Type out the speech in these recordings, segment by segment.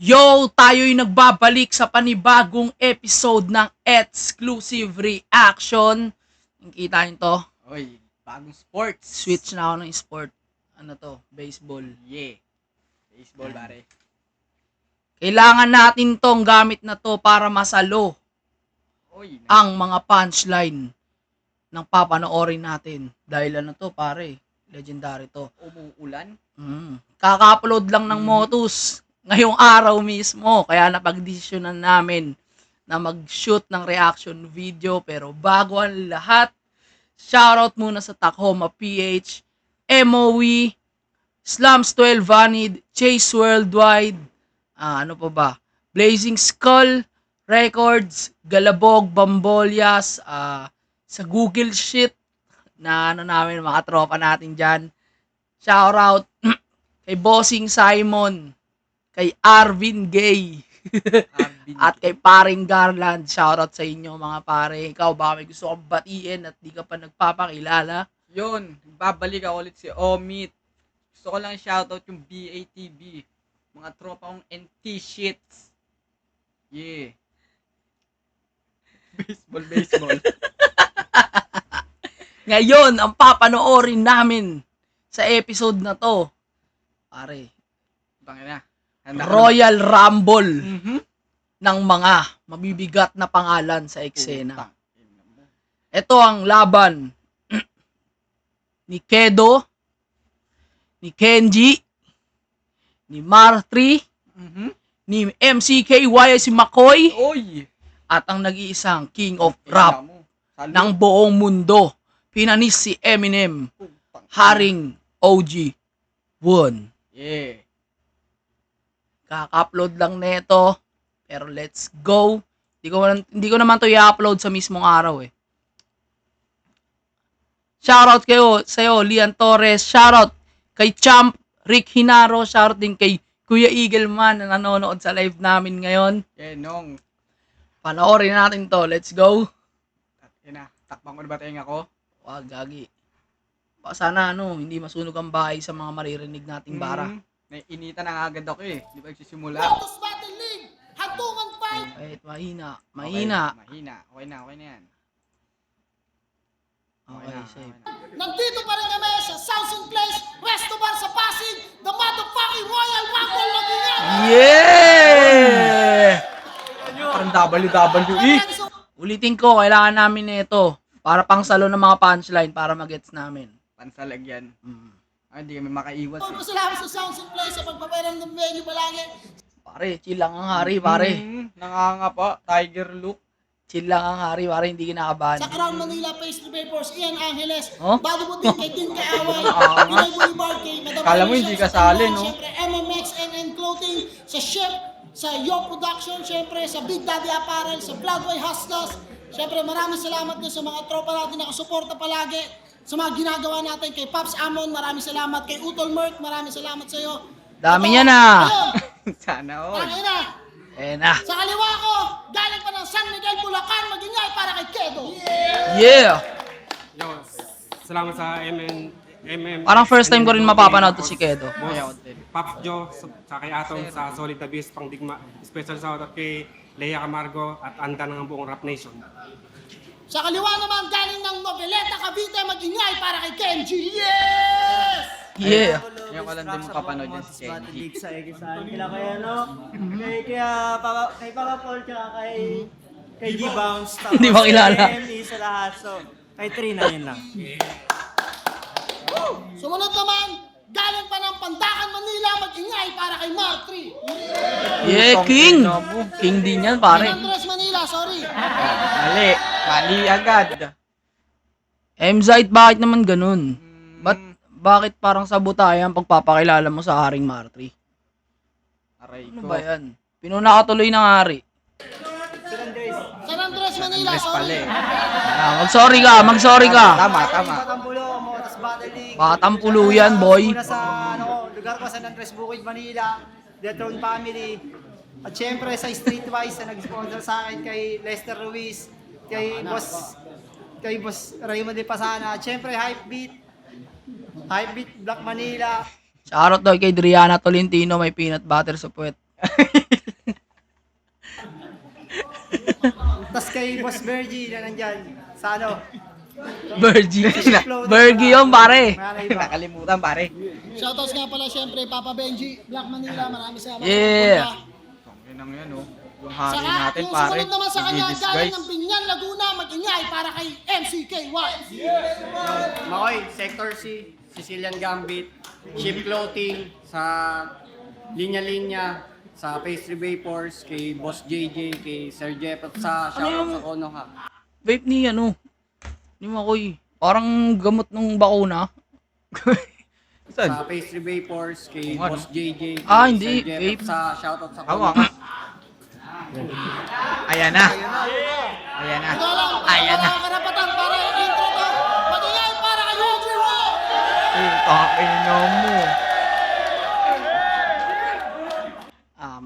Yo! Tayo'y nagbabalik sa panibagong episode ng Exclusive Reaction. Nakikita nyo to? Oy, bagong sports. Switch na ako ng sport. Ano to? Baseball. Yeah. Baseball, pare. Kailangan natin tong gamit na to para masalo Oy, ang mga punchline ng papanoorin natin. Dahil ano to, pare? Legendary to. umuulan. Kaka-upload lang ng Motus ngayong araw mismo. Kaya napagdesisyonan namin na mag-shoot ng reaction video. Pero bago ang lahat, shoutout muna sa Tacoma PH, MOE, Slums 12 Vanid, Chase Worldwide, ano pa ba? Blazing Skull Records, Galabog, Bambolias, sa Google Sheet na ano namin, mga tropa natin dyan. Shoutout kay Bossing Simon, kay Arvin Gay, at kay Paring Garland. Shoutout sa inyo mga pare. Ikaw baka may gusto kang batiin at di ka pa nagpapakilala? Yun, babalik ako ulit si Omit. Gusto ko lang shoutout yung BATB. Mga tropa kong NT shits. Yeah. Baseball. Ngayon, ang papanoorin namin sa episode na to, pare, Tangina. Royal Rumble Mhm. ng mga mabibigat na pangalan sa eksena. Putang. Ito ang laban ni Kedo, ni Kenji, ni Martri, Mhm. ni MCKY si McCoy, Oy. at ang nag-iisang King of Rap Salud. ng buong mundo, pinanis si Eminem, Putang. Haring OG 1. Yeah. Kaka-upload lang nito, pero let's go. Hindi ko naman to i-upload sa mismong araw eh. Shoutout kayo sa'yo, Lian Torres. Shoutout kay Champ Rick Hinaro. Shoutout din kay Kuya Eagleman na nanonood sa live namin ngayon. Yeah, nong. Panoorin natin to. Let's go. Takpan ko na ba tenga ko? Wag, gagi. Sana hindi masunog ang bahay sa mga maririnig nating bara. Naiinitan na agad ako eh. Di ba nagsisimula? Lotus Battle League! Hantungan fight! Wait, mahina. Okay, Mahina. mahina. Okay na yan. Okay, safe. Nandito pa rin kami sa Southern Place, Resto Bar sa Pasig, the motherfucking Royal Rumble Lagingan! Yeah! Parang WWE. Ulitin ko, kailangan namin nito para pang salo ng mga punchline para magets namin. Pansalag yan. Ay, hindi kami makaiwas eh. Salamat sa Southern Place sa pagpapayaran ng venue palagi. Pare, chill lang ang hari, pare. Nanganga pa. Tiger look. Chill lang ang hari, pare, hindi kinakabahan. Sa Crown Manila Pastry Papers, Ian Angeles, Oh? Bado Buting kay Din Kaaway, Pinay Boulevard kay Madam Kala mo Alicia hindi sa kasali, Taiwan, no? Siyempre, MMX and Clothing, sa Chef, sa Yo Production, siyempre sa Big Daddy Apparel, sa Vlogway Hustlers. Siyempre, maraming salamat din sa mga tropa natin na nakasuporta palagi sa mga ginagawa natin. Kay Pops Amon, maraming salamat. Kay Utol Merck, maraming salamat sa iyo. Dami niya na. Ayun, Sana all. tangin na. Na. Sa kaliwa ko, galing pa ng San Miguel, Bulacan, magingay para kay Kedo. Yeah! Yo, salamat sa MM. Parang first time ko rin mapapanood to si Kedo. Boss, Pops Joe, sa kay Atom sa Solid Abyss, pang digma. Special shoutout kay Lea Camargo at Anda ng buong Rap Nation. Sa kaliwa naman, galing ng Noveleta, Cavite, magingay para kay Kenji. Yes! Yeah! Ngayon ko lang din mapapanood yun si Kenji. Sa Egisan. Kaya kay Papa Paul tsaka kay G-Bounce. Tapos Hindi makilala. kay ME sa lahat. So, kay Trina yun lang. Sumunod naman, galing pa ng Pandakan, Manila, magingay para kay Martri. Yeah, King! King din yan, pare. Andres, Manila, sorry. Mali agad. M-Zite, bakit naman ganun? Bakit parang sabutayan ang pagpapakilala mo sa Haring Martri? Aray Ano ko. ba yan? Pinuna ka tuloy ng hari. San Andres, Manila, Andres pala sorry. eh. Magsorry ka. Tama. Patambulo, Motos Battle League. Batang pulo yan, boy. Muna sa lugar ko, San Andres Bukid, Manila. Detron Family. At syempre sa Streetwise na nag-sponsor sa akin kay Lester Ruiz, kay Boss Raymond De Pasana. At syempre Hypebeat, Black Manila. Shoutout daw kay Driana Tolentino, may peanut butter sa puwet. Tas kay Boss Bergie na nandyan. Sa ano? Bergie. Bergie yun, pare. Mga iba. Nakalimutan, pare. Shoutouts nga pala syempre Papa Benji, Black Manila, maraming salamat. Yeah. sa pagpunta. Yan ang yan, oh. Yung hari Saka, natin, yung pare. sumunod naman sa kanya, Bibis, galing guys. ng Binyan, Laguna, mag-ingay para kay MCK1. Makoy, Sector C, Sicilian Gambit, Ship Clothing, sa Linya-Linya, sa Pastry Vapors, kay Boss JJ, kay Sir Jeff, at sa shoutout sa Konoha. Vape ni ano, ni Makoy. Parang gamot nung bakuna. Sa Pastry Vapors, kay Kung ano? Boss JJ, kay Ah, hindi. Sir Jeff, Vape. at sa shoutout sa Hawa Konoha. ka. Ayan na. Ayan na. Ito lang, Ayan na. para karapatan para yung intro to. Mag-ingay para kay Audrey Roy. Ina mo.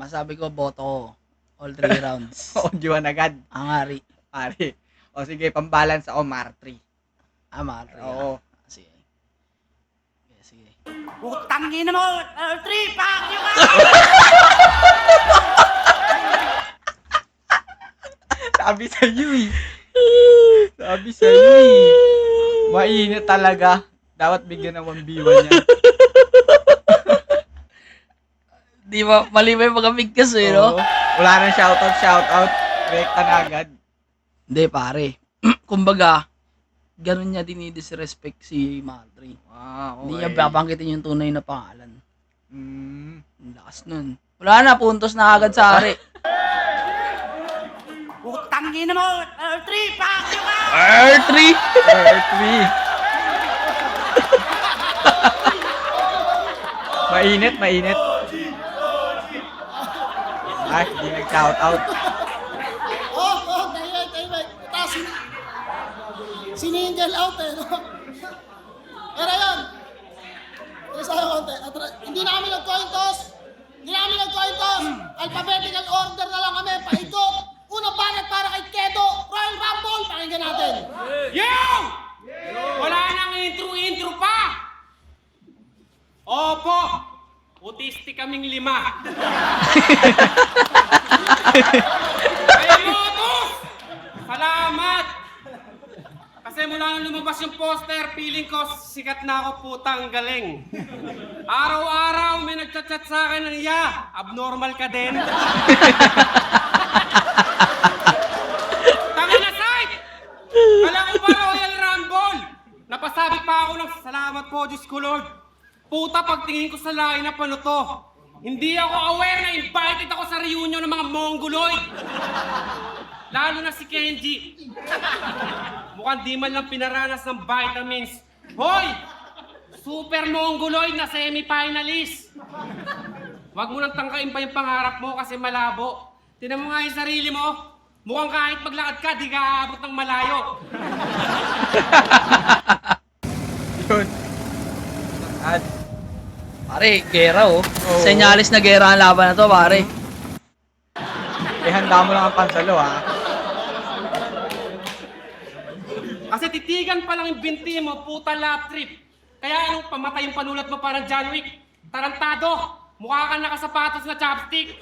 Masabi ko, boto ko. All 3 rounds. Audio agad. Ang hari. Pare. O sige, pambalance ako, Martri. Mari. Oo. Sige. Sige. Putangin mo! Audrey, fuck you ka! Sabi sa iyo eh. Sabi sa iyo eh. Mainit talaga. Dapat bigyan ng 1v1 yan. Di ba, mali ba yung pagkamigkas eh, no? Oo. Wala nang shoutout. Rekta na agad. Hindi, pare. Kumbaga, ganun niya dinidisrespect si Matri. Wow, Hindi niya babanggitin yung tunay na pangalan. Mm. Ang lakas nun. Wala na, puntos na agad sa hari. Putangin mo! Audrey, fuck you ka! R3! R3. mainit. Ay, hindi nag-shoutout. Tayo. Tapos, siningle out eh, no? Pero yun, isa yung konti. Hindi na kami nag-coin toss. Alphabetical order na lang kami, paikot. Unang banat para kay Kedo, Royal Rumble. Pakinggan natin. Yo! Wala nang intro pa! Opo! Autistic kaming 5. Ay, Lotus! Salamat! Kasi mula nang lumabas yung poster, feeling ko sikat na ako, putang galing. Araw-araw may nagchat-chat sa akin ng abnormal ka din. Tangin na site! Kala ko ba Royal Rumble? Napasabi pa ako ng salamat po, Diyos ko Lord. Puta, pagtingin ko sa lineup ano to, hindi ako aware na invited ako sa reunion ng mga Mongoloid. Lalo na si Kenji. Mukhang di man lang pinaranas ng vitamins. Hoy! Super Mongoloid na semi-finalist. Huwag mo nang tangkain pa yung pangarap mo kasi malabo. Tinan mo nga yung sarili mo. Mukhang kahit maglakad ka, di ka aabot ng malayo. Yun. At, Pare, gera oh. Senyalis na gera ang laban na to, pare. handa mo lang ang pansalo, ha? Kasi titigan pa lang yung binti mo, puta lap trip. Kaya anong pamatay yung panulat mo parang John Wick? Tarantado! Mukha kang nakasapatos na chopstick.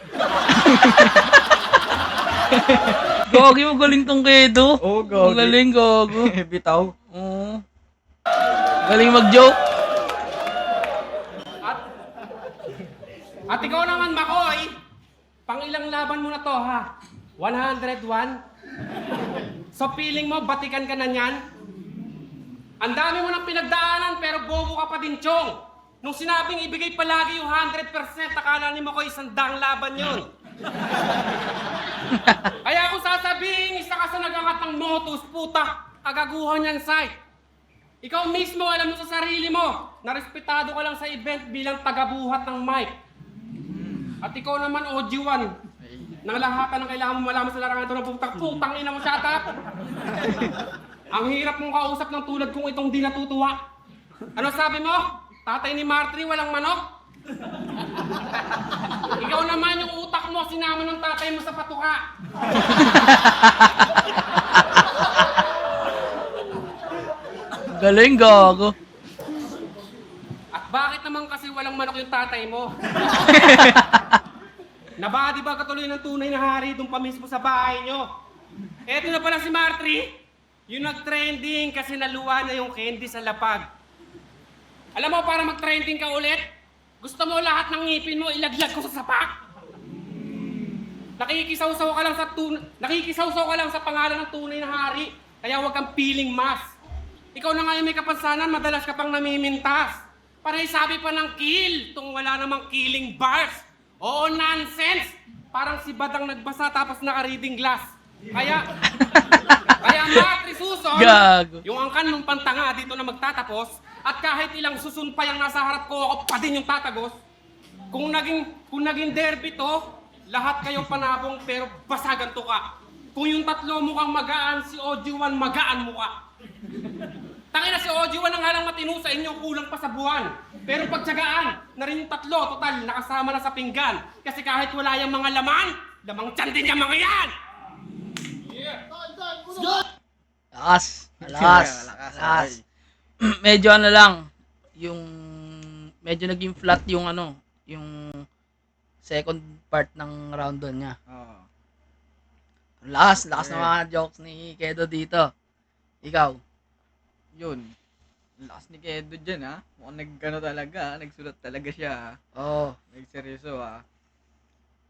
Gogi mo, galing tong Kedo. Oo, gogi. Ang galing, gogo. Bitaw. Oo. Galing mag-joke. At ikaw naman, Makoy, pang ilang laban mo na to, ha? 101? So feeling mo, batikan ka na niyan? Ang dami mo nang pinagdaanan, pero bobo ka pa din, Chong. Nung sinabing ibigay palagi yung 100%, akala ni Makoy 100 laban yun. Kaya kung sasabihin, isa ka sa nag-angat ng motos, puta, kagaguhan yan, Sai. Ikaw mismo, alam mo sa sarili mo, na respetado ka lang sa event bilang tagabuhat ng mic. At ikaw naman, OG1, nang lahatan ng kailangan mo malaman sa larangan ito ng putang ina mo, shut up! Ang hirap mong kausap ng tulad kong itong di natutuwa. Ano sabi mo? Tatay ni Martri, walang manok? Ikaw naman yung utak mo, sinama ng tatay mo sa patuka. Galing, gogo. At bakit naman kasi walang manok yung tatay mo? Nabadi ba katuloy ng tunay na hari doon pa mismo sa bahay nyo? Eto na pala si Martry. Yung nag-trending kasi naluwa na yung candy sa lapag. Alam mo, para mag-trending ka ulit, gusto mo lahat ng ngipin mo ilaglag ko sa sapak? Nakikisawsaw ka lang sa pangalan ng tunay na hari. Kaya huwag kang piling mas. Ikaw na nga yung may kapansanan, madalas ka pang namimintas. Panay sabi pa ng kill, tung wala namang killing bars. Oo, nonsense! Parang si Badang nagbasa tapos naka-reading glass. Kaya Martry Suson, Gago. yung angkan ng pantanga dito na magtatapos, at kahit ilang susun pa yung nasa harap ko, ako pa din yung tatagos. Kung naging derby to, lahat kayo panabong pero basagan to ka. Kung yung tatlo mukhang magaan, si OG1 magaan mo ka. Tangina si OG1 ang halang matino sa inyo, kulang pa sa buwan. Pero pagtsagaan na rin yung tatlo, total, nakasama na sa pinggan. Kasi kahit wala yung mga laman, lamang tiyan din yung mga yan! Lakas. Medyo ano lang, medyo naging flat yung yung second part ng round doon niya. Oo. Lakas ng mga jokes ni Kedo dito. Ikaw? Yun. Lakas ni Kedo dyan, ha? Mukhang nagsulat talaga siya, ha? Oh, Nagseryoso, ha?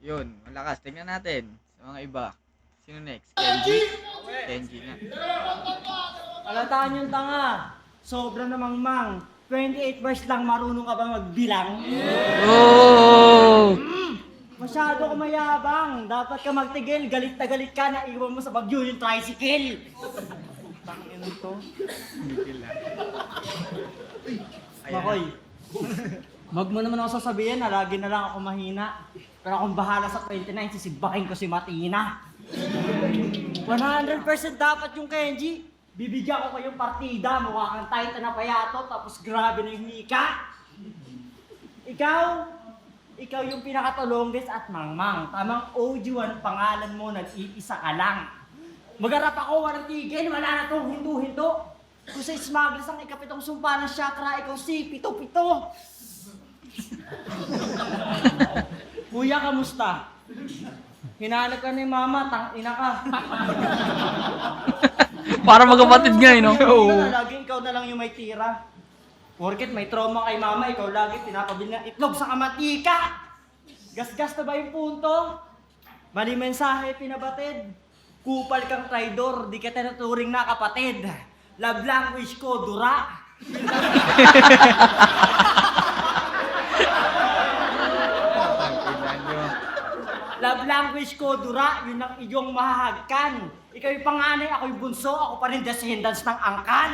Yun, malakas. Tingnan natin sa mga iba. Sino next? Kenji nga. Alataan yung tanga. Sobra namang mang. 28 verse lang, marunong ka ba magbilang? oh, Masyado ka mayabang. Dapat ka magtigil. Galit na galit ka na iwan mo sa bagyo yung tricycle. Tangin to. Makoy. Wag mo naman ako sasabihin na lagi na lang ako mahina. Pero kung bahala sa 29, sisibakin ko si Matina. 100% dapat yung Kenji. Bibigyan ko kayong partida. Mukha kang Titan na payato. Tapos grabe na yung hika. Ikaw yung pinakatulongges at mangmang. Tamang OG1 pangalan mo, nag-iisa ka lang. Magarap ako, walang tigil, wala na itong hinto-hinto. Kung sa smugglers ang ikapitong sumpa ng chakra, ikaw si pito-pito. Kuya, kamusta? Hinahanap ka ni mama, tang-ina ka. para magkapatid nga, no? Lagi ikaw na lang yung may tira. Porket may trauma kay mama, ikaw lagi pinapabili ng itlog sa kamatika. Gas-gas na ba yung punto? Mali mensahe pinabatid. Kupal kang traidor, di kita naturing na kapatid. Love language ko, dura. Love language ko, dura, yun ang iyong mahahagkan. Ikaw yung panganay, ako yung bunso, ako pa rin descendants ng angkan.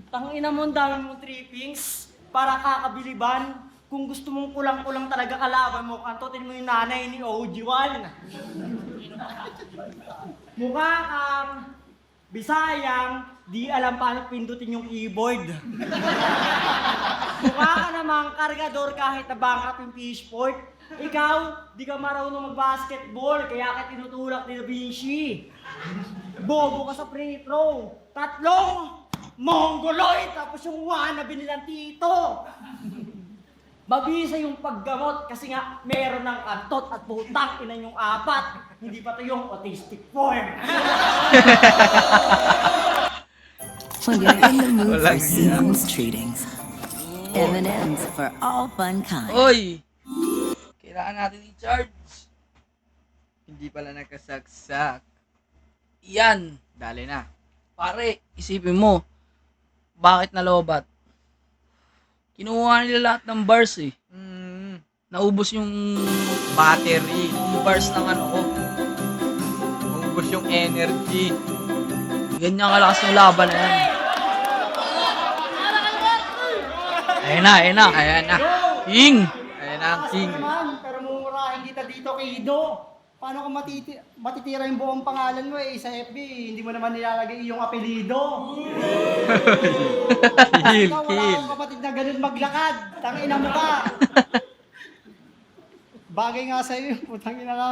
Tangina mo, ang dami mong trippings para kakabiliban. Kung gusto mong kulang-kulang talaga kalaban mo, kantotin mo yung nanay ni OG1. Mukha kang Bisayang, di alam paano pindutin yung keyboard. Mukha ka namang kargador kahit na bankrupt yung fishport. Ikaw, di ka marunong mag-basketball, kaya ka tinutulak ni Da Vinci. Bobo ka sa free throw. 3 Mongoloid, tapos yung wannabe nilang tito. Mabisa yung paggamot kasi nga meron ng kantot at putang ina yung 4. Hindi pa to yung autistic form. When you're in the mood for sequence treatings, M&M's for all fun kinds. Oy! Kailangan natin i-charge. Hindi pala nakasaksak. Yan. Dali na. Pare, isipin mo. Bakit nalobat? Kinuha nila lahat ng bars eh. Naubos yung Battery. bars ng ano ko. Ubus yung energy. Ganyan kalakas yung laban na yan. Ayan na. Ayan na. King! Ayan na ang king. Man, pero mumurahin kita dito kay Ido. Paano kung matitira yung buong pangalan mo sa FB, hindi mo naman nilalagay yung apelido. Kill, Ikaw, wala kill. akong kapatid na ganun maglakad. Tangina mo ka. Bagay nga sa'yo yung putang ina ka.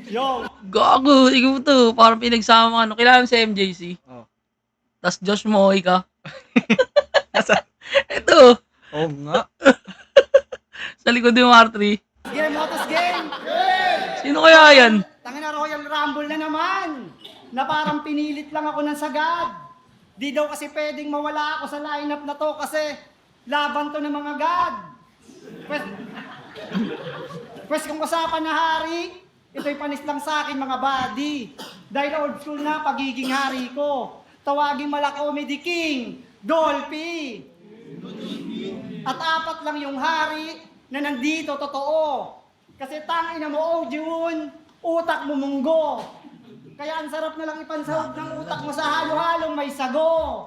Yo! Gago! Ikaw to. Parang pinagsama ano. Kailangan mo sa MJC. Oh. Tas Josh Moy ka. Ito. Oo nga. Sa likod yung R3. Game, Motos Game! Sino kaya yan? Tangin na Royal Rumble na naman! Na parang pinilit lang ako ng sagad. Di daw kasi pwedeng mawala ako sa lineup na to kasi laban to ng mga god. Pwes kung usapan na hari, ito'y panis lang sa akin mga buddy. Dahil old school na pagiging hari ko. Tawagin mala Comedy King, Dolphy. At 4 lang yung hari na nandito, totoo. Kasi tangin na mo, June, utak mo munggo. Kaya ang sarap na lang ipansahog ng utak mo sa halo-halong may sago.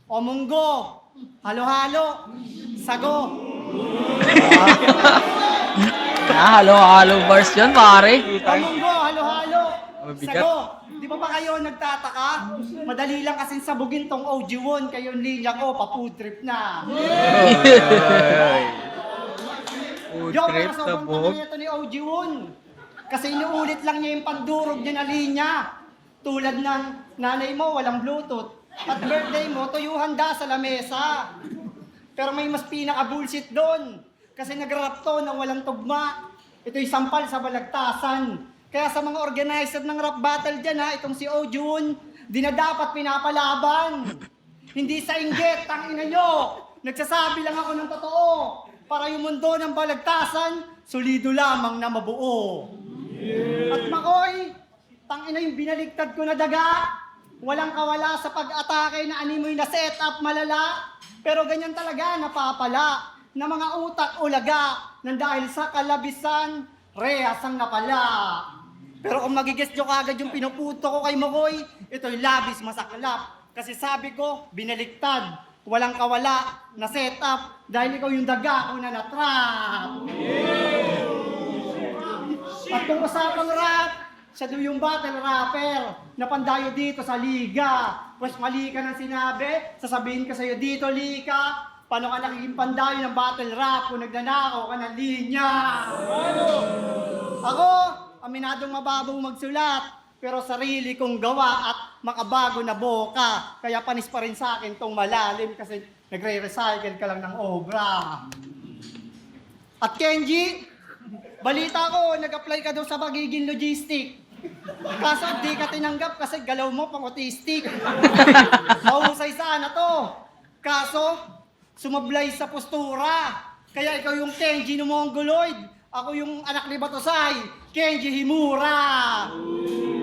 O munggo, halo-halo, sago. Halo-halo bars yun, pare. O munggo, halo-halo, Mabigat. sago. Di ba kayo nagtataka? Madali lang kasing sabugin tong OG1, kayo linya ko, pa-food trip na. Food Yo, trip pero sa sobrang buhok. tanga nito ni OG1. Kasi inuulit lang niya yung pandurog niya na linya. Tulad ng nanay mo, walang Bluetooth. At birthday mo, tuyo handa sa lamesa. Pero may mas pinaka-bullshit doon. Kasi nag-rap to na walang tugma. Ito'y sampal sa balagtasan. Kaya sa mga organizer ng rap battle dyan ha, itong si Ojun, di na dapat pinapalaban. Hindi sa inggit, tangina nyo. Nagsasabi lang ako ng totoo. Para yung mundo ng balagtasan, solido lamang na mabuo. At Makoy, tangina yung binaligtad ko na daga. Walang kawala sa pag-atake na animoy na setup malala. Pero ganyan talaga napapala na mga utak ulaga nang dahil sa kalabisan, rehas ang napala. Pero kung magigess nyo kagad yung pinuputo ko kay Makoy, ito'y labis masaklap. Kasi sabi ko, binaliktad, walang kawala na setup dahil ikaw yung daga ko na natrap. At kung usapang rap, siya doon yung battle rapper na pandayo dito sa liga. Pues mali ka ng sinabi, sasabihin ka sa'yo dito, Lika, paano ka nagiging pandayo ng battle rap kung nagnanakaw ka ng linya? Ako, aminadong mababaw magsulat, pero sarili kong gawa at makabago na boka. Kaya panis pa rin sa akin tong malalim kasi nagre-recycle ka lang ng obra. At Kenji, balita ko, nag-apply ka daw sa pagiging logistic. Kaso di ka tinanggap kasi galaw mo pang autistic. Mahusay sana to. Kaso, sumablay sa postura. Kaya ikaw yung Kenji ng Mongoloid. Ako yung anak ni Batosay, Kenji Himura.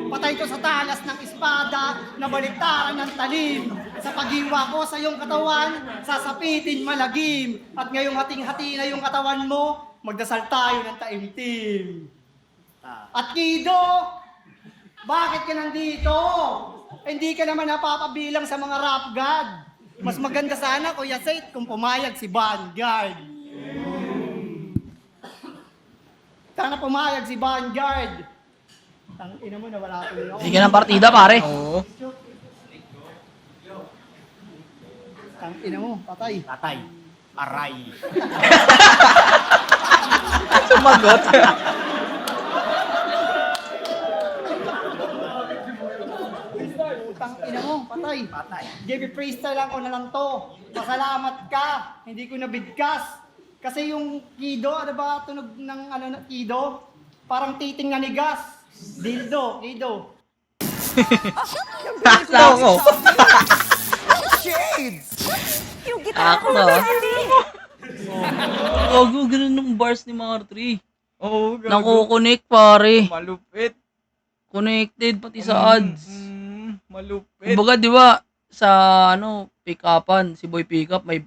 Patay ko sa talas ng espada na baliktaran ng talim. Sa paghiwa ko sa iyong katawan, sasapitin malagim. At ngayong hating-hati na yung katawan mo, magdasal tayo ng taimtim. At Kido, bakit ka nandito? Hindi ka naman napapabilang sa mga rap god. Mas maganda sana, Kuya Said, kung pumayag si Vanguard. Sana pumayag si Vanguard. Tang ina mo, nawala ko yun. Sige ng partida, pare. Oo. Tang ina mo, patay. Tatay. Aray. Sumagot. Tang ina mo, patay. Patay. JB freestyle lang ko na lang to. Pasalamat ka, hindi ko nabigkas. Kasi yung Kido, ano ba tunog ng ano na Kido? Parang titing na ni gas. Dildo, Kido. Sakto ko. Ako na. Gago, ganun ng bars ni Martry. Oo, gago. Nakukonek, pare. Malupit. Connected, pati sa ads. Malupit. Kumbaga, di ba, sa pick-upan, si Boy Pickup, may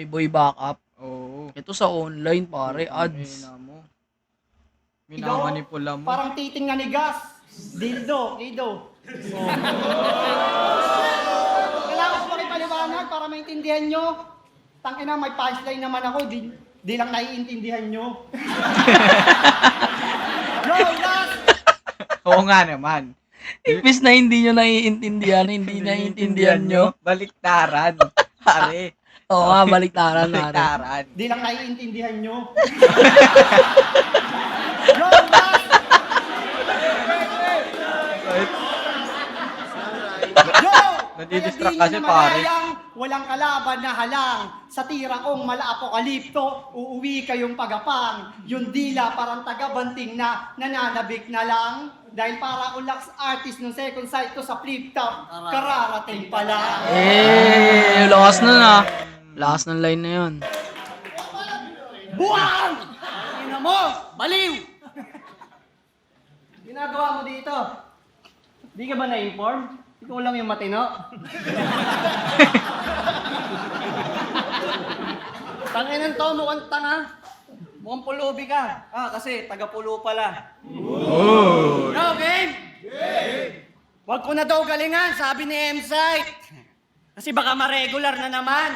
boy backup. Oo. Ito sa online, pare, ads. Ina mo. Kido, Minamanipula mo. parang titing na ni gas. Dildo, Kido. Kailangan ko makipaliwanag para maintindihan nyo. Tangina, may punchline naman ako, di lang naiintindihan nyo. No, last! Oo nga naman. Imbis na hindi nyo naiintindihan, hindi naiintindihan nyo. Baliktaran. Pare. Oo nga, baliktaran, pare. Baliktaran. Di lang naiintindihan nyo. No, last! Yo! Nadidistract Kaya di kasi, nyo pare. namanayang walang kalaban na halang Sa tira kong mala-apokalipto, uuwi kayong pagapang. Yung dila parang taga-banting na nananabik na lang. Dahil para akong lax artist nung second sight ko sa flip top, kararating pa lang. Lakas nun ah. Lakas ng line na yun. Buwang! Ina mo! Baliw! Ginagawa mo dito? Di ka ba na-inform? Ikaw lang yung matino? Tanginan to, mukhang tanga. Mukhang pulubi ka. Kasi taga-pulo pala. Oh. No, game! Huwag ko na daw galingan, sabi ni M-Site. Kasi baka ma-regular na naman.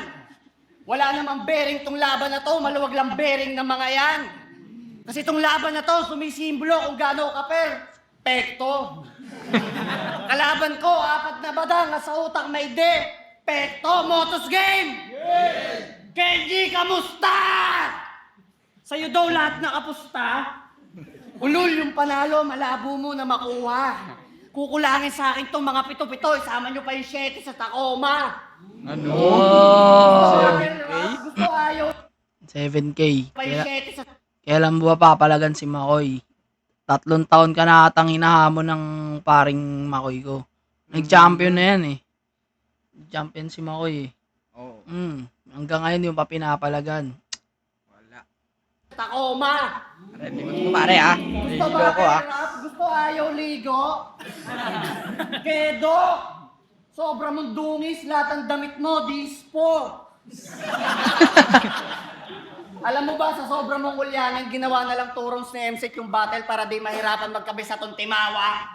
Wala namang bearing tong laban na to, maluwag lang bearing ng mga yan. Kasi tong laban na to, sumisimbolo kung gaano ka pekto. Kalaban ko, 4 na badang, nasa utak may pekto, Motos Game! Kenji, kamusta? Sa'yo daw lahat nakapusta? Ulul yung panalo, malabo mo na makuha. Kukulangin sa akin tong mga 7-7, isama nyo pa yung 7 sa Tacoma. Gusto ayaw 7K. pa yung 7 sa Kailan mo ba papalagan si Makoy? 3 taon ka na atang hinahamon ng paring Makoy ko. Nag-champion na yan eh. Champion si Makoy eh. Oo. Hanggang ngayon hindi mo pa pinapalagan. Wala. Tacoma. Likod ko pare ah. Gusto Ligo ba ko ah. Gusto ayaw ligo? Kedo! Sobra mong dungis, lahat ng damit mo, dispo. Alam mo ba, sa sobra mong ulyanan, ginawa na lang turons ni MSET yung battle para di mahirapan magkabi sa tong timawa.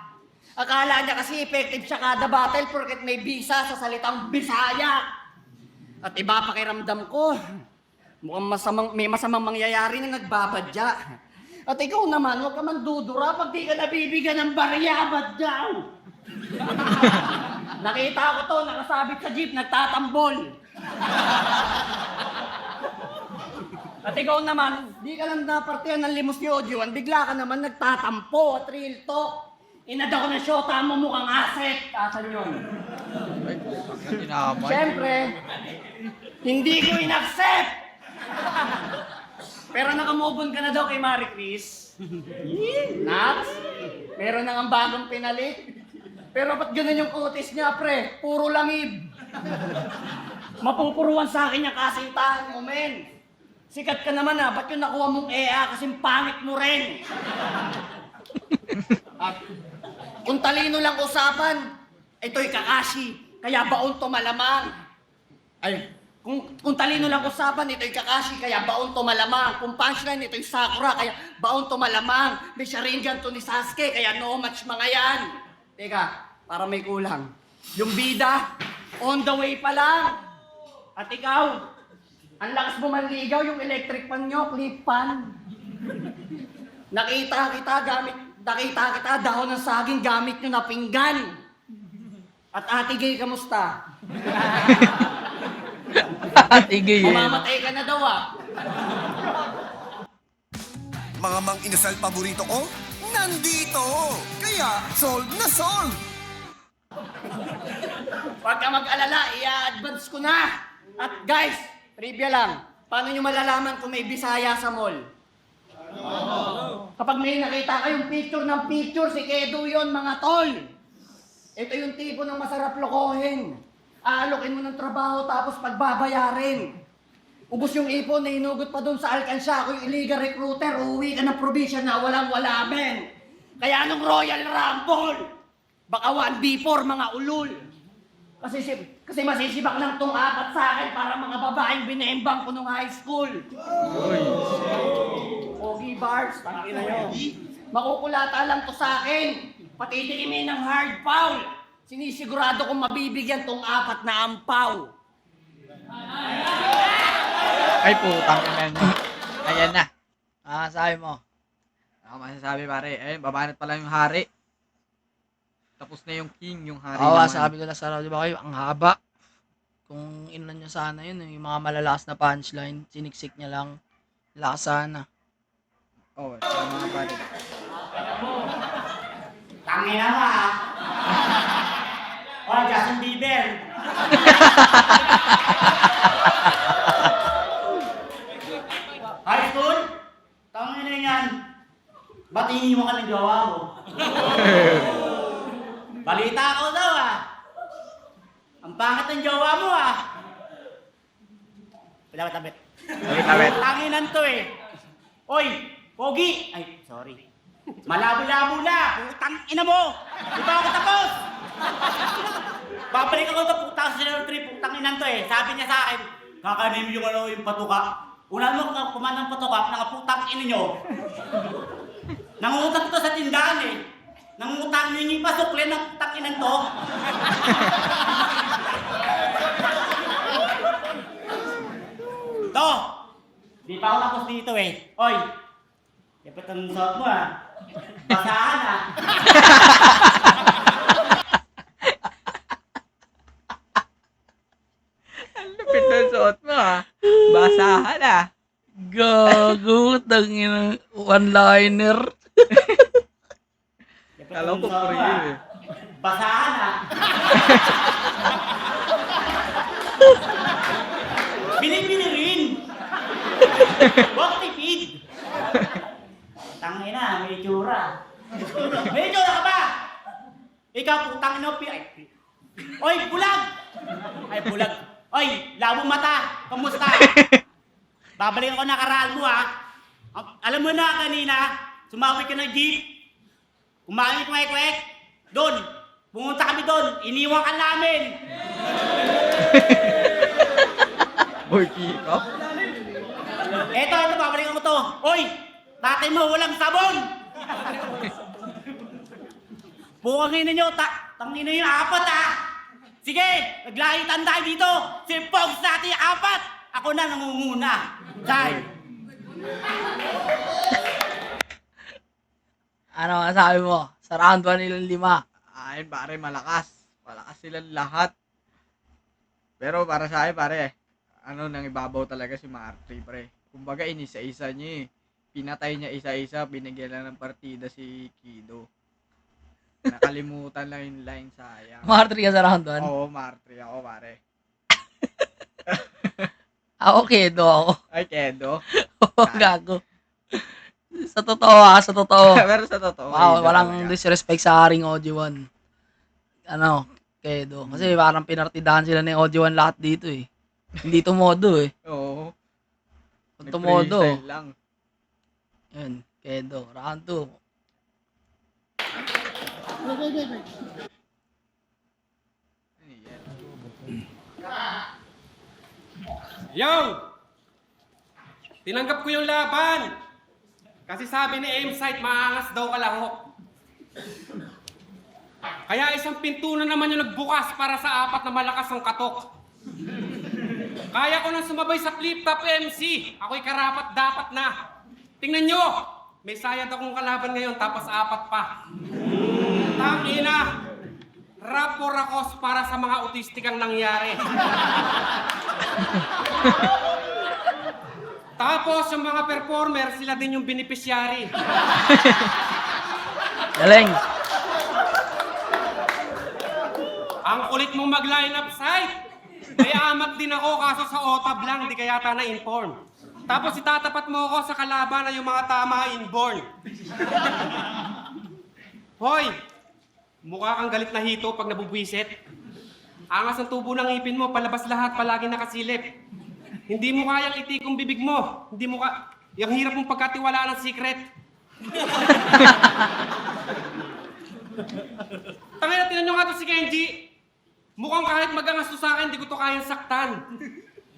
Akala niya kasi effective siya kada battle porket may bisa sa salitang Bisaya. At iba pakiramdam ko, mukhang may masamang mangyayari na nagbabadya. At ikaw naman, huwag ka man dudura pag di ka nabibigyan ng barya, badyaw. Nakita ko to, nakasabit sa jeep, nagtatambol. At ikaw naman, di ka lang napartihan ng limos ni Ojuan, bigla ka naman nagtatampo at real talk. Inada ko ng syota mo mukhang asset. Asan yun? Siyempre, hindi ko in-accept. Pero nakamove on ka na daw kay Marie Chris. Nats, meron na nga bagong pinalit. Pero ba't ganun yung kutis niya, pre? Puro langib. Mapupuruan sa akin yung kasintahan mo, men. Sikat ka naman ah, ba't yung nakuha mong EA kasing pangit mo rin? At kung talino lang usapan, ito'y Kakashi, kaya baon to malamang. Ay, kung talino lang usapan, ito'y Kakashi, kaya baon to malamang. Kung punchline, ito'y Sakura, kaya baon to malamang. May Sharingan to ni Sasuke, kaya no match mga yan. Teka, para may kulang. Yung bida, on the way pa lang. At ikaw, ang lakas mo manligaw, yung electric pan nyo, clip pan. Nakita kita, dahon ng saging gamit nyo na pinggan. At Ate Gay, kamusta? Tigay eh. Mamamatay ka na daw ah. Mga mang-inasal paborito ko, nandito! Kaya, solve na solve! Huwag ka mag-alala, i-advance ko na. At guys, trivia lang, paano nyo malalaman kung may Bisaya sa mall? Kapag may nakita kayong picture ng picture, si Kedo yon mga tol. Ito yung tipo ng masarap lokohin. Aalokin mo ng trabaho tapos pagbabayarin. Ubus yung ipon na inugot pa doon sa alkansya. Kung illegal recruiter, uuwi ka ng probinsya na walang-wala men. Kaya nung Royal Rumble, baka 1v4 mga ulul. Kasi masisibak lang tong 4 sa akin para mga babaeng binembang ko nung high school. Pogi bars, tangina nyo. Makukulata lang to sa akin. Pati diimin ng hard foul. Sinisigurado kong mabibigyan tong 4 na ampaw. Ay putang ina niya. Ayan na. Sabi mo. Ako masasabi pare. Ayun, babanat pala yung hari. Tapos na yung king, yung hari Oo, naman. sabi ko na sa radio ba kayo, ang haba. Kung inan nyo sana yun, yung mga malalakas na punchline, siniksik niya lang. Lakas sana. Oo, kaya mga pare. Tangina ka ha? O, Justin Bieber. iniwan ka ng jowa mo. Balita ko daw ang pangit ng jowa mo Tabit. Tanginan to Oy, Pogi! Ay, sorry. Malabo-labo na! Putang ina mo! Di ba ako tapos? Babalik ako sa putang sila ng trip, putang inan to Sabi niya sa akin, kakanin yung yung patuka. Una mo kuman ng patuka, putang ina nyo. Nangungutang to sa tindahan Nangungutang nyo yung pasukli ng putang inan to. To! Di pa ako tapos dito Oy! Dapat ang suot mo Basahan Ang lupit ng suot mo Basahan Gago, tangin one-liner. Dapat Kala ang ko suot mo pre Basahan Bili-bili rin! Huwag tipid! Tangina, may itsura. May itsura ka ba? Ikaw, putang ina, Oy, bulag! Ay, bulag. Oy, labong mata. Kamusta? Babalik ako nakaraan mo, Alam mo na, kanina, sumawit ka ng jeep. Kumain kwek-kwek. Doon. Pumunta kami doon. Iniwan ka namin. Boy, pick up Eto, babalik ako to. Oy, tatay mo walang sabon. Bukangin ninyo, tangin nyo yung apat Sige, naglahitan tayo dito. Si Pogs natin yung apat. Ako na nangunguna. Dahil. Ano masabi mo? Sa round 1 nilang 5. Ayun pare, malakas silang lahat. Pero para sa akin pare, nang ibabaw talaga si Marty pre. Kumbaga inisa-isa niya Pinatay niya isa-isa, binigyan lang ng partida si Kido. Nakalimutan lang yung line, sayang. Martyr ka sa round 1? Oo, Marty ako pare. Ako Kedo ako. Ay, Kedo. Gago. Sa totoo Pero sa totoo. Wow, Kido walang talaga. disrespect sa Haring OG1. Kedo. Kasi parang pinartidahan sila ni OG1 lahat dito Hindi tumodo Oo. Kung tumodo. Nag-freestyle lang. Yun, Kedo. Round 2. Wait. Yo! Tinanggap ko yung laban. Kasi sabi ni Aimsight, maangas daw kalahok. Kaya isang pinto na naman yung nagbukas para sa apat na malakas ang katok. Kaya ko nang sumabay sa flip top MC. Ako'y karapat dapat na. Tingnan nyo, may sayad akong kalaban ngayon tapos apat pa. Tangina, rap or rakos para sa mga autistikang nangyari. Tapos yung mga performer, sila din yung beneficiary. Galing. Ang kulit mong mag-line up site. May amat din ako kaso sa otab lang, di kaya yata na-inform. Tapos itatapat mo ako sa kalaban na yung mga tama inborn. Hoy! Mukha kang galit na hito pag nabubwisit. Angas ang tubo ng ngipin mo, palabas lahat, palagi nakasilip. Hindi mo kayang itikong bibig mo. Hindi mo yung hirap mong pagkatiwalaan ng secret. Tangina, tinan nyo nga to si Kenji. Mukhang kahit magangas to sa akin, di ko to kayang saktan.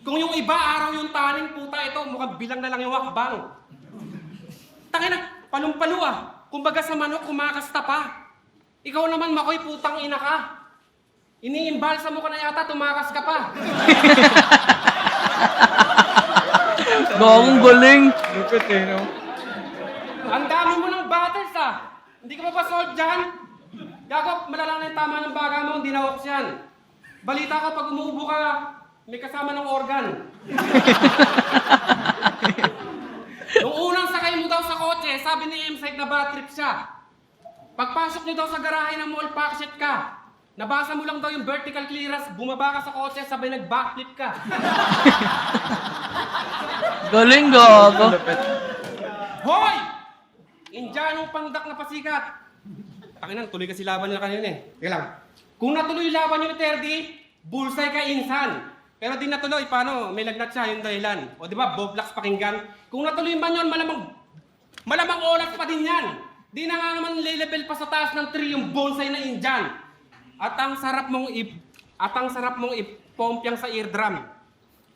Kung yung iba araw yung taning puta ito, mukhang bilang na lang yung wakbang. Tangina, palong-palo Kumbaga sa manok, kumakasta pa. Ikaw naman, Makoy, putang ina ka. Iniimbalsa mo ka na yata, tumakas ka pa. Gawang galing. Lupit no? Ang dami mo ng battles Hindi ka pa ba sold dyan? Gago, malala na yung tama ng baga mo, hindi na hoax yan. Balita ko, pag umuubo ka, may kasama ng organ. Nung unang sakay mo daw sa kotse, sabi ni M-Site na bad trip siya. Pagpasok niyo daw sa garahe ng mall, packshit ka. Nabasa mo lang daw yung vertical clearance, bumaba ka sa kotse, sabay nag-backflip ka. Galing, gago. Hoy! Indianong pandak na pasikat. Takinan, tuloy kasi laban nila kanina eh. Teka lang. Kung natuloy yung laban nyo ni Terdi, bullseye ka insan. Pero di natuloy, paano? May lagnat siya, yung dahilan. O di ba, Boblax pakinggan. Kung natuloy man yun, malamang oras pa din yan. Di na nga naman level pa sa taas ng tree yung bonsai na Indian. At ang sarap mong ipompyang sa eardrum.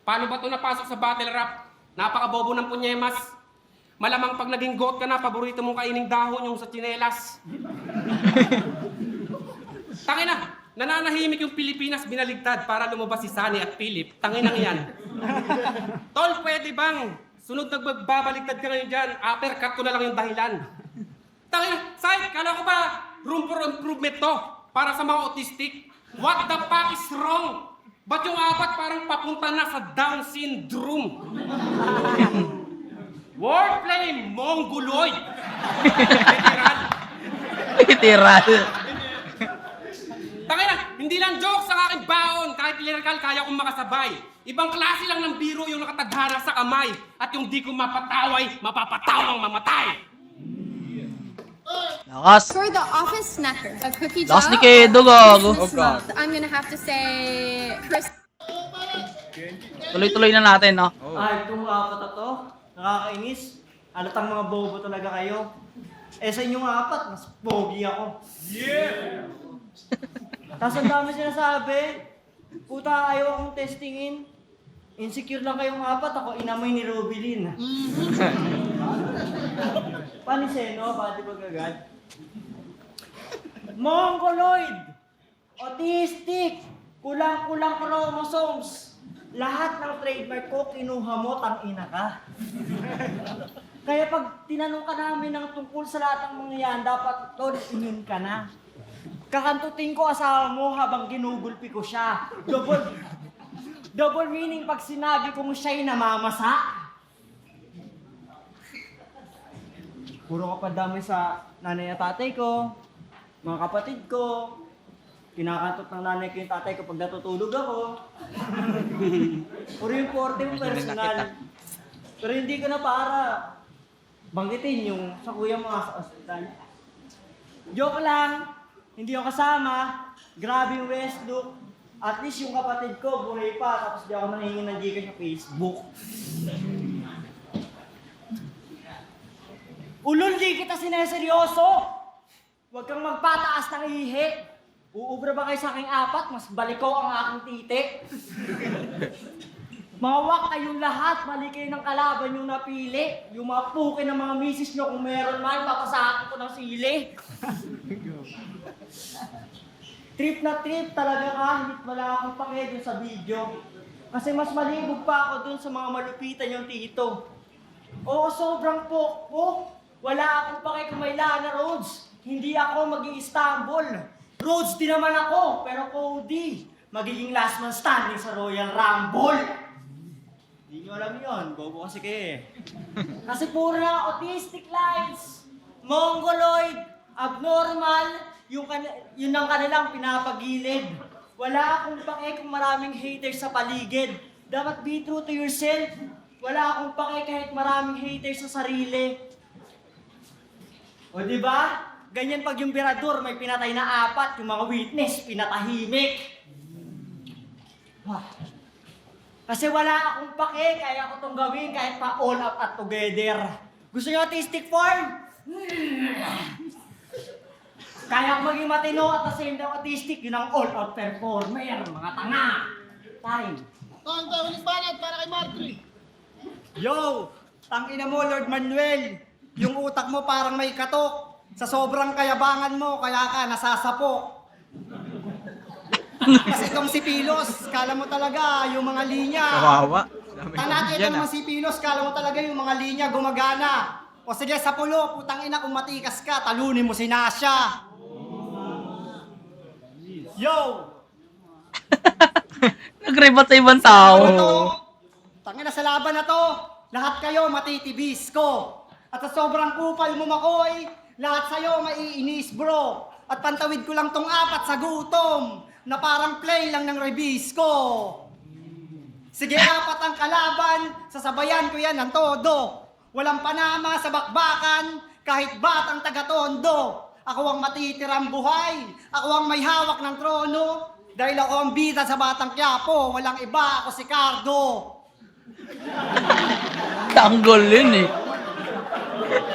Paano ba ito napasok sa battle rap? Napakabobo ng punyemas. Malamang pag naging goat ka na, paborito mong kaining dahon yung sa tsinelas. Tangin na, nananahimik yung Pilipinas binaligtad para lumabas si Sunny at Philip. Tangin na yan. Tol, pwede bang? Sunod nagbabaligtad ka ngayon dyan, uppercut ko na lang yung dahilan. Tangin na, Sai, kala ko ba room for improvement to para sa mga autistic? What the fuck is wrong? Ba't yung apat parang papunta na sa Down syndrome? Wordplay, mongoloid! Literal. Literal. Tangin na, hindi lang joke sa aking baon. Kahit lyrical, kaya kong makasabay. Ibang klase lang ng biro yung nakatadhana sa kamay. At yung di ko mapataway, mapapatawang mamatay. Lakas. For the office snacker, a cookie Lakas ni jar Kedo, or gago. Christmas month, I'm gonna have to say Tuloy-tuloy na natin, no? Ay, itong apat na to, nakakainis. Alatang mga bobo talaga kayo. Eh sa inyong apat, mas pogi ako. Yeah! Tapos ang dami sinasabi. Puta, ayaw akong testingin. Insecure lang kayong apat, ako inamoy ni Rubilin. Paniseno, pati pag-agad. Mongoloid! Autistic! Kulang-kulang chromosomes! Lahat ng trademark ko, kinuha mo, tangina ka. Kaya pag tinanong ka namin ng tungkol sa lahat ng mga yan, dapat tol, immune ka na. Kakantutin ko asawa mo habang ginugulpi ko siya. Double meaning pag sinabi kong siya'y namamasa. Puro kapadami sa nanay at tatay ko, mga kapatid ko, kinakantot ng nanay ko yung tatay ko pag natutulog ako. Puro yung 40 personal. Pero hindi ko na para banggitin yung sa kuya mo sa ospital. Joke lang, hindi ako kasama. Grabe yung West Look. At least yung kapatid ko buhay pa, tapos di ako nangingin ng Gcash sa Facebook. Ulol, di kita sineseryoso! Huwag kang magpataas ng ihi. Uubra ba kayo sa aking apat? Mas balikaw ang aking titi. Mawak kayong lahat, mali kayo ng kalaban yung napili. Yung mga puke ng mga misis nyo, kung meron man, papasakin ko ng sili. Trip na trip talaga ka, hindi wala akong pake dun sa video. Kasi mas malibog pa ako dun sa mga malupitan yung tito. Oo, sobrang pokpok. Wala akong pake kung may Lana Rhodes. Hindi ako mag-i-Istanbul. Rhodes din naman ako, pero Cody. Magiging last man standing sa Royal Rumble. Hindi nyo alam yun, bobo kasi kayo eh. Kasi puro na autistic lines, mongoloid, abnormal, yun ang kanilang pinapagilid. Wala akong pake kung maraming haters sa paligid. Dapat be true to yourself. Wala akong pake kahit maraming haters sa sarili. O diba? Ganyan pag yung birador may pinatay na 4, yung mga witness pinatahimik. Kasi wala akong pake, kaya ko itong gawin kahit pa all out at together. Gusto nyo artistic form? Kaya ko maging matino at the same time autistic, yun ang all out performer, mga tanga. Time. Ang ulit banat para kay Marjorie. Yo! Tangina mo, Lord Manuel! Yung utak mo parang may katok. Sa sobrang kayabangan mo, kaya ka nasasapo. Kasi itong si Pilos, kala mo talaga yung mga linya. Kawawa. Tanati itong mga si Pilos, kala mo talaga yung mga linya gumagana. O sige, sa pulo, putang ina, kung matikas ka, talunin mo si Nasha. Yo! Nag-rebat sa ibang tao. Tangina sa laban na to, lahat kayo matitibis ko. At sa sobrang kupal mo makoy, lahat sa'yo maiinis bro. At pantawid ko lang tong 4 sa gutom, na parang play lang ng release ko. Sige, 4 ang kalaban, sasabayan ko yan ng todo. Walang panama sa bakbakan, kahit batang taga-Tondo. Ako ang matitirang buhay. Ako ang may hawak ng trono. Dahil ako ang bida sa Batang Quiapo. Walang iba, ako si Cardo. Tanggol yun eh.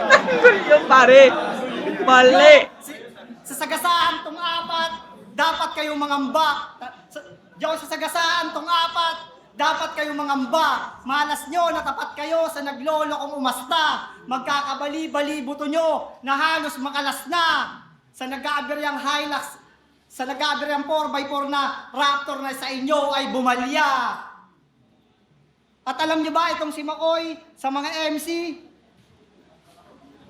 Tanggol yun, pare. Mali. Sa sagasaan tong apat, dapat kayong mangamba. Sa sagasaan tong apat, dapat kayong mangamba. Malas nyo, natapat kayo sa naglolo kong umasta. Magkakabali-bali buto nyo na halos makalas na. Sa nag-aaberyang Hilux, sa nag-aaberyang 4x4 na Raptor na sa inyo ay bumalya. At alam nyo ba itong si Makoy sa mga MC?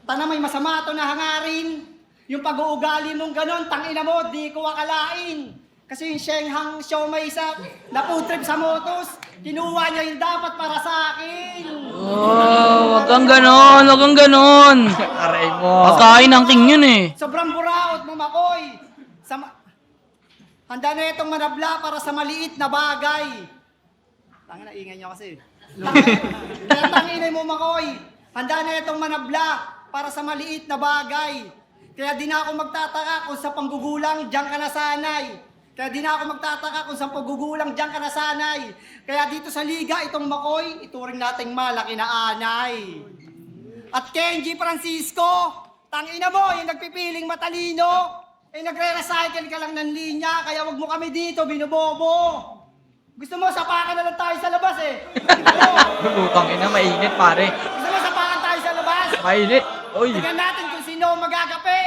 Tana may masama ito na hangarin. Yung pag-uugali mong ganon, tangina mo, di ko akalain. Kasi yung Shenghang Xiaomai sa na food trip sa motos, kinuha niya yung dapat para sa akin. Oh, wag kang ganon, wag kang ganon. Aray mo. Pagkain ng king yun eh. Sobrang buraot mo, Makoy. Handa na itong manabla para sa maliit na bagay. Tangina, ingay niyo kasi. Tangina mo, Makoy. Handa na itong manabla para sa maliit na bagay. Kaya di na ako magtataka kung sa panggugulang diyan ka nasanay. Kaya di na ako magtataka kung sa panggugulang diyan ka nasanay. Kaya dito sa liga, itong Makoy, ituring nating malaki na anay. At Kenji Francisco, tangina mo, yung nagpipiling matalino, nagre-recycle ka lang ng linya, kaya wag mo kami dito, binubobo. Gusto mo, sapakan na lang tayo sa labas eh. Lutang ina, mainit, pare. Gusto mo, sapakan tayo sa labas? Mainit. Uy. Tingnan natin kung sino magagape.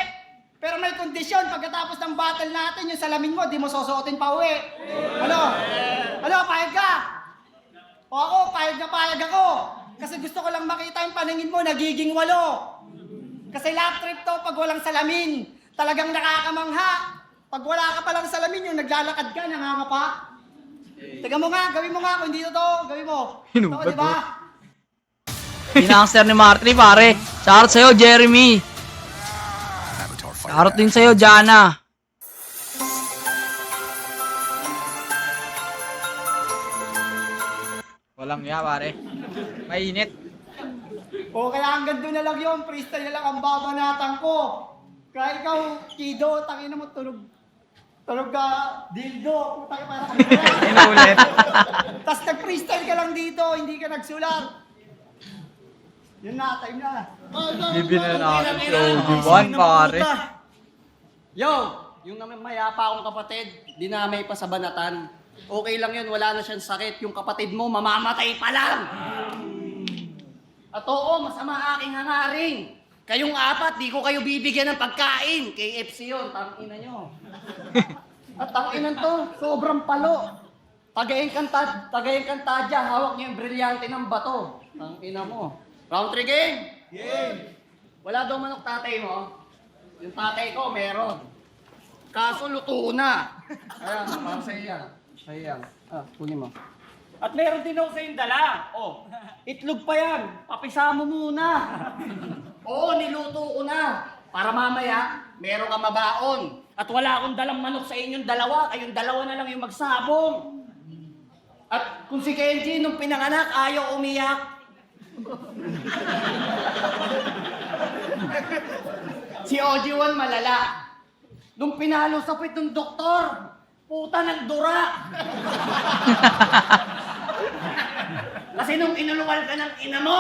Pero may kondisyon, pagkatapos ng battle natin, yung salamin mo, di mo susuotin pa uwi. Ano? Ano, payag ka? O ako, payag na payag ako. Kasi gusto ko lang makita yung paningin mo, nagiging 8. Kasi lap trip to pag walang salamin. Talagang nakakamangha. Pag wala ka palang salamin, yung naglalakad ka, nangangapa. Tiga mo nga, gawin mo nga, kung hindi to, gawin mo. Hinubad Ito, diba? Pinangster ni Marty, pare. Shoutout sa'yo, Jeremy. Shoutout din sa'yo, Jana. Walang ya, pare. Mainit. O kaya hanggang doon na lang yun, freestyle na lang ang babanatan ko. Kaya ikaw, Kido, tangina mo, tulog ka, dildo, putang para ka. Inulit. Tapos nag-freestyle ka lang dito, hindi ka nagsulat. Yun na, time na. Bibi na natin si OG1, pare. Yo, yung mayapa akong kapatid, dinamay pa sa banatan. Okay lang yun, wala na siyang sakit. Yung kapatid mo, mamamatay pa lang. At oo, masama aking hangarin. Kayong apat, di ko kayo bibigyan ng pagkain. KFC yun, tangina nyo. At tanginan to, sobrang palo. Tagay-Kantadya, hawak niyo yung brilyante ng bato. Tangina mo. Round 3 game? Game. Wala daw manok tatay mo? Yung tatay ko, meron. Kaso luto na. Ayan, para sa'yo yan. Sa'yo yan. Kunin mo. At meron din ako sa yung dala. Oh, itlog pa yan. Papisa mo muna. Oo, niluto ko na. Para mamaya, meron ka mabaon. At wala akong dalang manok sa inyong dalawa. Kayong dalawa na lang yung magsabong. At kung si Kenji nung pinanganak, ayaw umiyak. Si OG1 malala. Nung pinalo sa pit ng doktor, puta ng dura. Kasi nung inuluwal ka ng ina mo,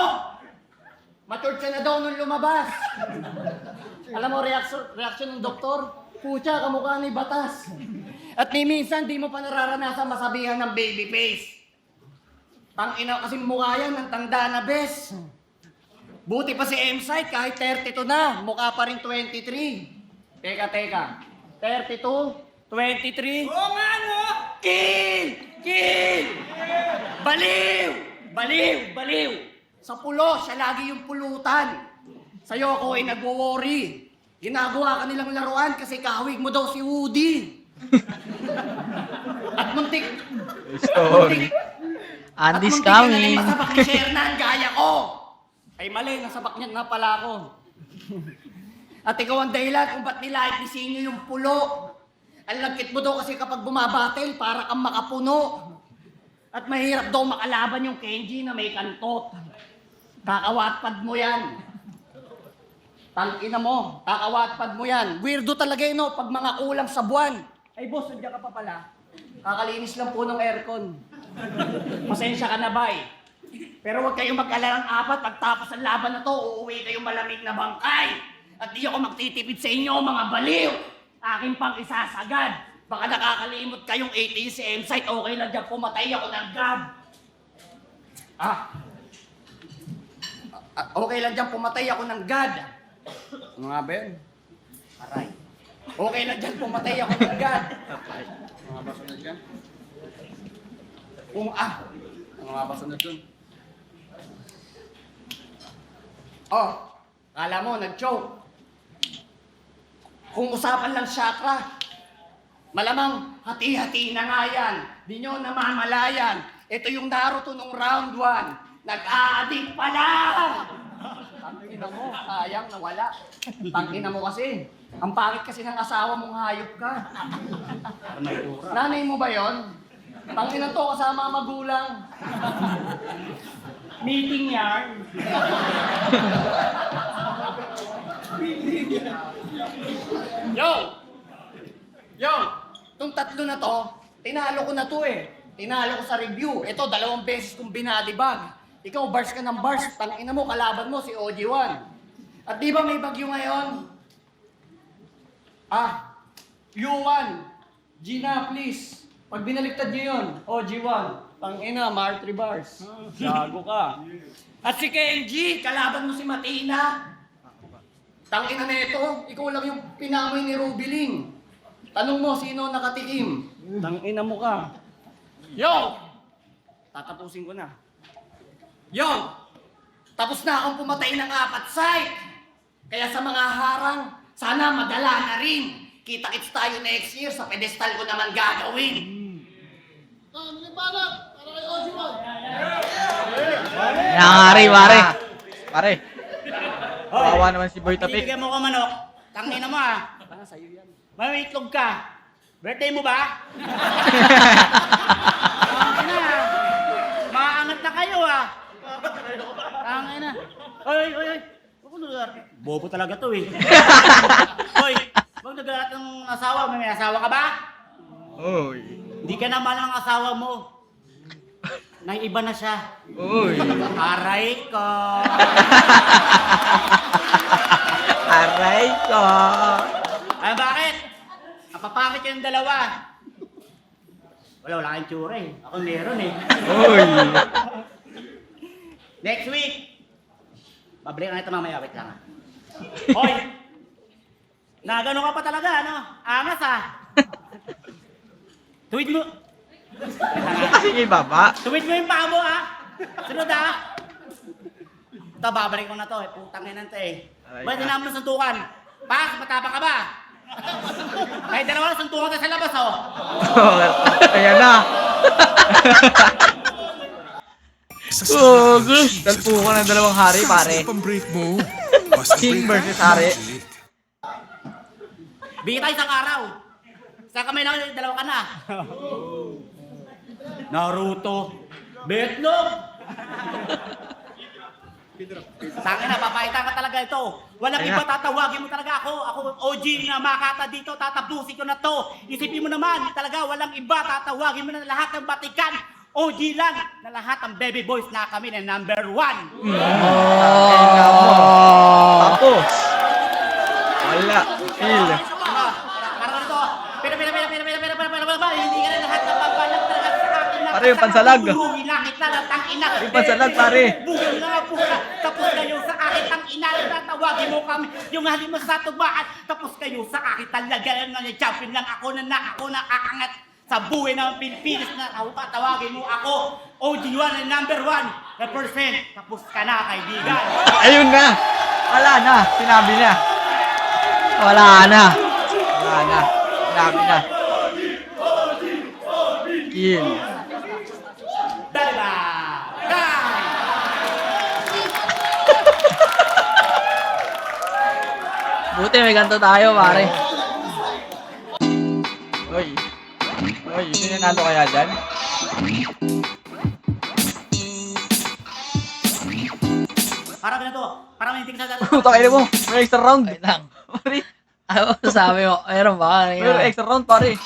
matured ka na daw nung lumabas. Alam mo, reaction ng doktor, pucha, kamukha ni batas. At ni minsan, di mo pa nararanasan masabihan ng baby face. Tangina kasi mukha yan ng tanda na bes. Buti pa si M-Site, kahit 32 na, mukha pa rin 23. Teka. 32, 23. Oo nga, no? Kill! Baliw! Sa pulo, siya lagi yung pulutan. Sa'yo ako ay nagwo-worry. Ginagawa ka nilang laruan kasi kahawig mo daw si Woody. At muntik. Story. Andy's At muntik ka na coming. rin masabak ni Shernan, gaya ko. Ay mali, nasabak niya na pala ako. At ikaw ang dahilan kung ba't nilait ni Sinyo yung pulo. Ang lagkit mo daw kasi kapag bumabattle, para kang makapuno. At mahirap daw makalaban yung Kenji na may kantot. Kakawatpad mo yan. Tangina mo, kakawatpad mo yan. Weirdo talaga yun, no? Pag mga kulang sa buwan. Ay, boss, nandiyan ka pa pala. Kakalinis lang po ng aircon. Pasensya ka na, bay. Pero huwag kayong mag-alala ng apat. Pagtapos ng laban na to, uuwi kayong malamig na bangkay. At di ako magtitipid sa inyo, mga baliw. Akin pang isasagad. Baka nakakalimot kayong ATCM site. Okay lang dyan, pumatay ako ng gab. Okay lang dyan, pumatay ako ng God. Ano nga ba yun? Aray. Okay lang dyan, pumatay ako ng God. Ano nga ba sunod dyan? Ano nga ba sunod dun? Oh, kala mo, nag-choke. Kung usapan lang chakra, malamang hati-hati na nga yan. Di nyo namamalayan. Ito yung Naruto nung round 1. Nag-a-addict pa lang! Tangina mo, sayang, nawala. Tangina mo kasi. Ang pangit kasi ng asawa mong hayop ka. Nanay mo ba yon? Tangina to, kasama ang magulang. Meeting yan. Yo! Itong tatlo na to, tinalo ko na to eh. Tinalo ko sa review. Ito, 2 beses kong binadibag. Ikaw, bars ka ng bars. Tangina mo, kalaban mo si OG1. At di ba may bagyo ngayon? U1. Gina, please. Pag binaliktad niyo yun, OG1. Tangina, Mar 3 bars. Gago ka. At si Kenji, kalaban mo si Matina. Tangina na ito, ikaw lang yung pinamoy ni Rubiling. Tanong mo, sino nakatikim? Tangina mo ka. Yo! Tatapusin ko na. Yo! Tapos na akong pumatay ng 4 site. Kaya sa mga harang, sana madala na rin. Kita-kits tayo next year sa pedestal ko naman gagawin. Nalibanag para kay Ojiwan. Nangari, pare. Pare. Bawa naman si Boy Tapik. Bibigyan mo ko manok. Tangina mo Para sa'yo yan. May itlog ka. Birthday mo ba? Maangat na kayo Tangina. Oy. Bobo talaga to eh. Oy, wag nagalat ng asawa. May asawa ka ba? Oy. Hindi ka naman ang asawa mo. Nang iba na siya. Oy. Aray ko. Aray ko. Ay, bakit? Napapakit yung dalawa. Wala kayong tsura eh. Ako meron eh. Oy. Next week. Babalik na ito mamaya. Wait lang Hoy! Nagano ka pa talaga, ano? Angas Tuwid mo. Sige, baba. Tuwid mo yung paa mo, Sunod, Ito, babalik ko na to, Putang ina nito, Ba't din naman ng suntukan? Pas, matapang ka ba? Kahit dalawa na suntukan tayo sa labas, Ayan na. Talpo ka ng 2 hari, pare. King versus hari. Bigyan tayo isang araw. Sa kamay na, 2 ka na. Naruto. Betlog. Tangina, papaitan ka talaga ito. Walang iba, tatawagin mo talaga ako. Ako OG na makata dito, tatapusin ko na to. Isipin mo naman, talaga walang iba, tatawagin mo na lahat ng batikan. OG lang na lahat ng baby boys na kami na number 1. Tapos. Wala. Feel. Parang ito. Pero, hindi ka na lahat ng pagbalag talaga sa akin. Pare, yung pansalag. Buhuin na kita ng tangina. Yung pansalag, pare. Buhuin na pusa. Tapos kayo sa akin tangina. Tatawagin mo kami. Yung halin mo sa tugbaan. Tapos kayo sa akin talaga na champion lang ako na aangat sa buhay ng Pilipinas na tawagin mo ako. OG1 and number 1. Represent. Tapos ka na, kaibigan. Ayun na. Wala na. Sinabi na. Wala na. Sinabi na. Kill. Daliba! Buti may ganito tayo, pare. Oy, sino nanalo kaya dyan? Parang ganito, Para may hindi ka sa Puta kayo mo. May extra round. Ay lang. Pare. Ano sabi mo? Meron ba? May extra round pare.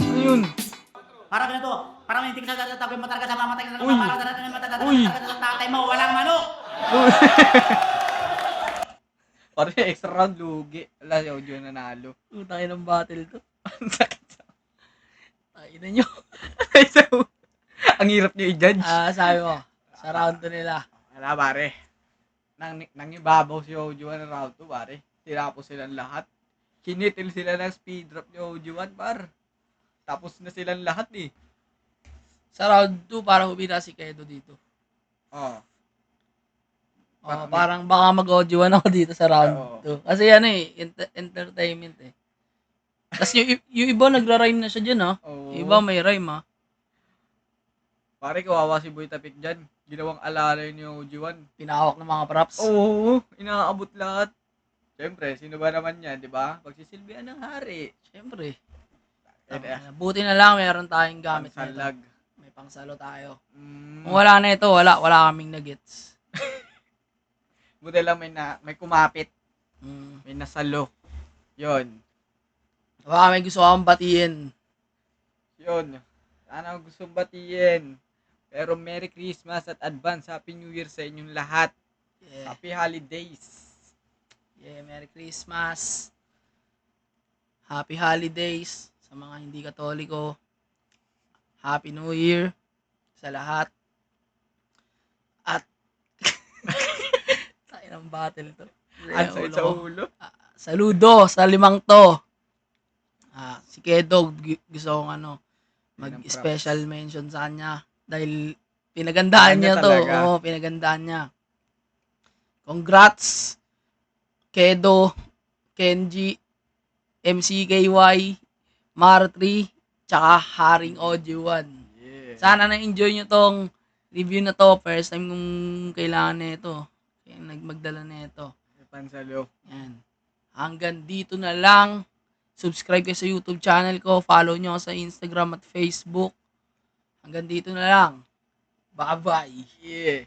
Ano yun? Para ganito, para may hindi ka sa tatagawin mo talaga sa mamatay ka Uy. para talaga na matatagal Uy. sa tatay mo, walang manok. Pare, extra round lugi. Wala si Ojo nanalo. Tayo ng battle to. Ang sakit sa... Tayo na nyo. Ang hirap niyo i-judge. Sabi mo, sa round 2 nila. Wala pare. Nang ibabaw si Ojo ng round 2 pare. Tinapos silang lahat. Kinitil sila ng speed drop ni Ojo par. Tapos na silang lahat eh. Sa round 2, para humina si Kedo dito. Oh. Parang baka mag-audio ako dito sa round 2. Kasi ano eh, entertainment eh. Tapos yung iba nagra-rhyme na siya dyan Oo. Yung iba may rhyme Pare, kawawa si Boy Tapik dyan. Ginawang alalay ni Ojo 1. Pinahawak ng mga props. Oo, inaabot lahat. Siyempre, sino ba naman yan, di ba? Pagsisilbihan ng hari. Siyempre. Eh, Buti na lang meron tayong gamit na ito. Pansalag. May pangsalo tayo. Mm, Kung wala na ito, wala kaming nuggets. buti lang may kumapit. Mm. May nasalo. Yon. Baka may gusto akong batiin. Yun. Sana gusto batiin. Pero Merry Christmas at advance Happy New Year sa inyong lahat. Yeah. Happy Holidays. Yeah, Merry Christmas. Happy Holidays sa mga hindi Katoliko. Happy New Year sa lahat. At tayo ng battle to. Ang sakit sa ulo. Saludo sa 5 to. Si Kedo, gusto kong mag-special mention sa kanya. Dahil pinagandaan Kanya niya to. talaga. Oo, pinagandaan niya. Congrats, Kedo, Kenji, MCKY, Mar3, tsaka Haring Audio 1. Yeah. Sana na-enjoy nyo tong review na to. First time kong kailangan na ito. Kaya magdala na ito. Pansalo. Yan. Hanggang dito na lang. Subscribe kayo sa YouTube channel ko. Follow nyo ako sa Instagram at Facebook. Hanggang dito na lang. Bye-bye. Yeah.